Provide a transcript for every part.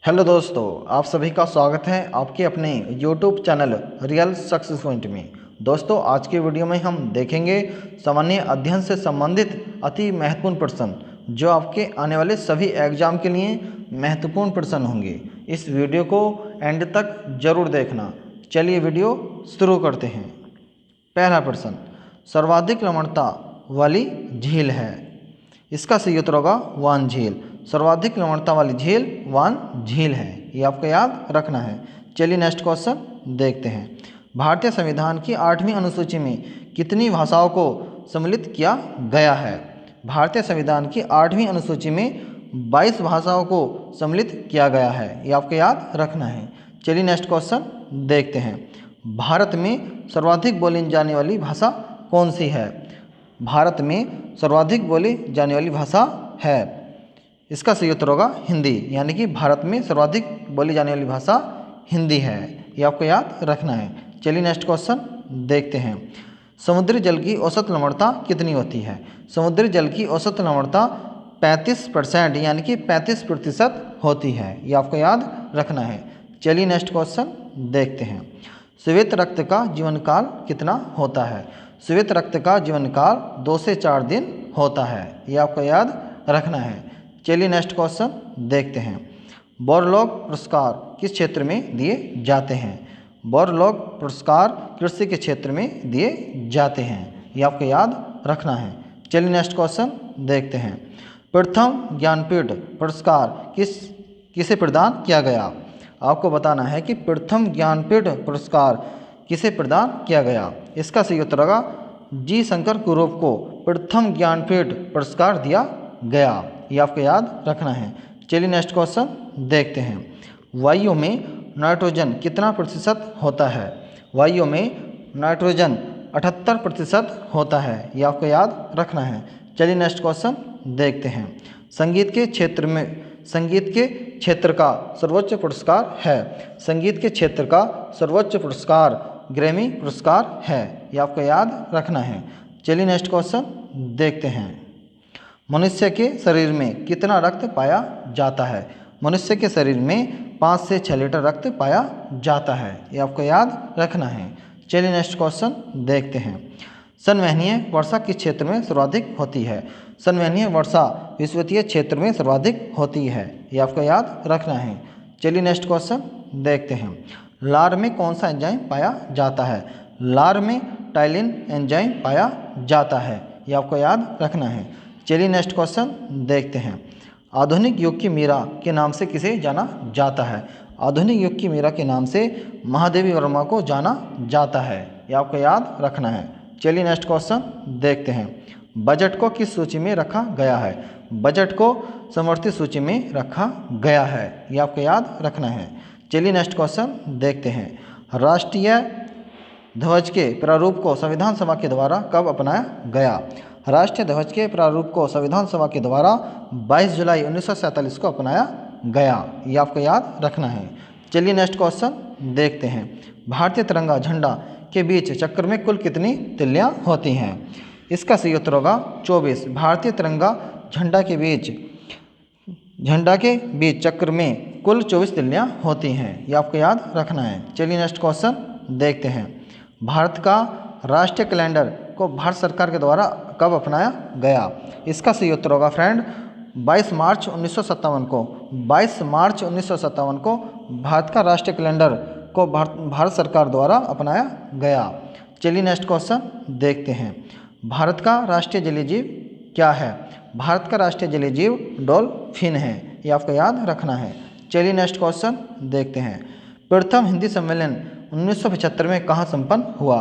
Hello दोस्तों, आप सभी का स्वागत है आपके अपने YouTube channel real success point में। दोस्तों, आज के वीडियो में हम देखेंगे सामान्य अध्ययन से संबंधित अति महत्वपूर्ण प्रश्न जो आपके आने वाले सभी एग्जाम के लिए महत्वपूर्ण प्रश्न होंगे। इस वीडियो को एंड तक जरूर देखना। चलिए वीडियो शुरू करते हैं। पहला प्रश्न, सर्वाधिक लवणता वाली झील है। इसका सही उत्तर होगा वान झील। सर्वाधिक लवणता वाली झील वान झील है, ये आपको याद रखना है। चलिए नेक्स्ट क्वेश्चन देखते हैं। भारतीय संविधान की 8वीं अनुसूची में कितनी भाषाओं को सम्मिलित किया गया है? भारतीय संविधान की 8वीं अनुसूची में 22 भाषाओं को सम्मिलित किया गया है, ये आपको याद रखना है। चलिए नेक्स्ट क्वेश्चन देखते हैं। भारत में सर्वाधिक बोली जाने वाली भाषा कौन सी है? भारत में सर्वाधिक बोली जाने वाली भाषा है, इसका सही उत्तर होगा हिंदी। यानी कि भारत में सर्वाधिक बोली जाने वाली भाषा हिंदी है, ये आपको याद रखना है। चलिए नेक्स्ट क्वेश्चन देखते हैं। समुद्री जल की औसत लवणता कितनी होती है? समुद्री जल की औसत लवणता 35% यानी कि 35% होती है, ये आपको याद रखना है। चलिए नेक्स्ट क्वेश्चन देखते हैं। श्वेत रक्त का जीवन काल कितना होता है? श्वेत रक्त का जीवन काल 2 से 4 दिन होता है, ये आपको याद रखना है। चलिए नेक्स्ट क्वेश्चन देखते हैं। बोरलॉग पुरस्कार किस क्षेत्र में दिए जाते हैं? बोरलॉग पुरस्कार कृषि के क्षेत्र में दिए जाते हैं, ये आपको याद रखना है। चलिए नेक्स्ट क्वेश्चन देखते हैं। प्रथम ज्ञानपीठ पुरस्कार किसे प्रदान किया गया? आपको बताना है कि प्रथम ज्ञानपीठ पुरस्कार किसे प्रदान किया गया। इसका सही उत्तर होगा जी शंकर कुरूप को प्रथम ज्ञानपीठ पुरस्कार दिया गया, ये आपको याद रखना है। चलिए नेक्स्ट क्वेश्चन देखते हैं। वायु में नाइट्रोजन कितना प्रतिशत होता है? वायु में नाइट्रोजन 78% होता है, ये आपको याद रखना है। चलिए नेक्स्ट क्वेश्चन देखते हैं। संगीत के क्षेत्र का सर्वोच्च पुरस्कार है। संगीत के क्षेत्र का सर्वोच्च पुरस्कार ग्रैमी पुरस्कार है, ये आपको याद रखना है। चलिए नेक्स्ट क्वेश्चन देखते हैं। मनुष्य के शरीर में कितना रक्त पाया जाता है? मनुष्य के शरीर में 5 से 6 लीटर रक्त पाया जाता है, ये आपको याद रखना है। चलिए नेक्स्ट क्वेश्चन देखते हैं। संवहनीय वर्षा किस क्षेत्र में सर्वाधिक होती है? संवहनीय वर्षा विषुवतीय क्षेत्र में सर्वाधिक होती है, ये आपको याद रखना है। चलिए नेक्स्ट क्वेश्चन देखते हैं। लार में कौन सा एंजाइम पाया जाता है? लार में टाइलिन एंजाइम पाया जाता है, ये आपको याद रखना है। चलिए नेक्स्ट क्वेश्चन देखते हैं। आधुनिक युग की मीरा के नाम से किसे जाना जाता है? आधुनिक युग की मीरा के नाम से महादेवी वर्मा को जाना जाता है, ये आपको याद रखना है। चलिए नेक्स्ट क्वेश्चन देखते हैं। बजट को किस सूची में रखा गया है? बजट को समवर्ती सूची में रखा गया है, ये आपको याद रखना है। चलिए नेक्स्ट क्वेश्चन देखते हैं। राष्ट्रीय ध्वज के प्रारूप को संविधान सभा के द्वारा कब अपनाया गया? राष्ट्रीय ध्वज के प्रारूप को संविधान सभा के द्वारा 22 जुलाई 1947 को अपनाया गया, ये आपको याद रखना है। चलिए नेक्स्ट क्वेश्चन देखते हैं। भारतीय तिरंगा झंडा के बीच चक्र में कुल कितनी तिल्लियाँ होती हैं? इसका सही उत्तर होगा 24। भारतीय तिरंगा झंडा के बीच चक्र में कुल 24 तिल्लियाँ होती हैं, ये आपको याद रखना है। चलिए नेक्स्ट क्वेश्चन देखते हैं। भारत का राष्ट्रीय कैलेंडर को भारत सरकार के द्वारा कब अपनाया गया? इसका सही उत्तर होगा फ्रेंड 22 मार्च 1957 को। 22 मार्च 1957 को भारत का राष्ट्रीय कैलेंडर को भारत सरकार द्वारा अपनाया गया। चलिए नेक्स्ट क्वेश्चन देखते हैं। भारत का राष्ट्रीय जलीय जीव क्या है? भारत का राष्ट्रीय जलीय जीव डॉल्फिन है, ये आपको याद रखना है। चलिए नेक्स्ट क्वेश्चन देखते हैं। प्रथम हिंदी सम्मेलन 1975 में कहाँ संपन्न हुआ?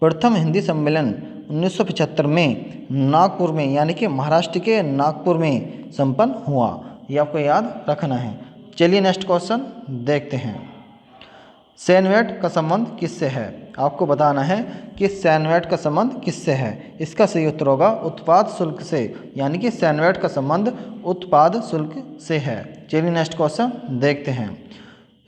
प्रथम हिंदी सम्मेलन 1975 में नागपुर में यानी कि महाराष्ट्र के नागपुर में संपन्न हुआ, ये आपको याद रखना है। चलिए नेक्स्ट क्वेश्चन देखते हैं। सैनवेट का संबंध किससे है? आपको बताना है कि सैनवेट का संबंध किससे है। इसका सही उत्तर होगा उत्पाद शुल्क से, यानी कि सैनवेट का संबंध उत्पाद शुल्क से है। चलिए नेक्स्ट क्वेश्चन देखते हैं।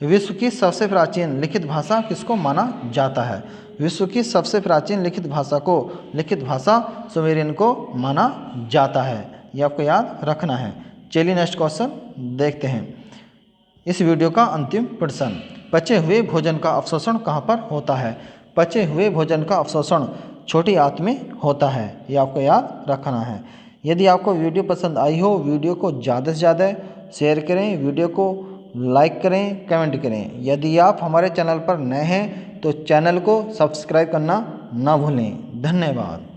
विश्व की सबसे प्राचीन लिखित भाषा किसको माना जाता है? विश्व की सबसे प्राचीन लिखित भाषा सुमेरियन को माना जाता है, ये आपको याद रखना है। चलिए नेक्स्ट क्वेश्चन देखते हैं। इस वीडियो का अंतिम प्रश्न, पचे हुए भोजन का अवशोषण कहाँ पर होता है? पचे हुए भोजन का अवशोषण छोटी आंत में होता है, ये आपको याद रखना है। यदि आपको वीडियो पसंद आई हो, वीडियो को ज़्यादा से ज़्यादा शेयर करें, वीडियो को लाइक करें, कमेंट करें। यदि आप हमारे चैनल पर नए हैं तो चैनल को सब्सक्राइब करना ना भूलें। धन्यवाद।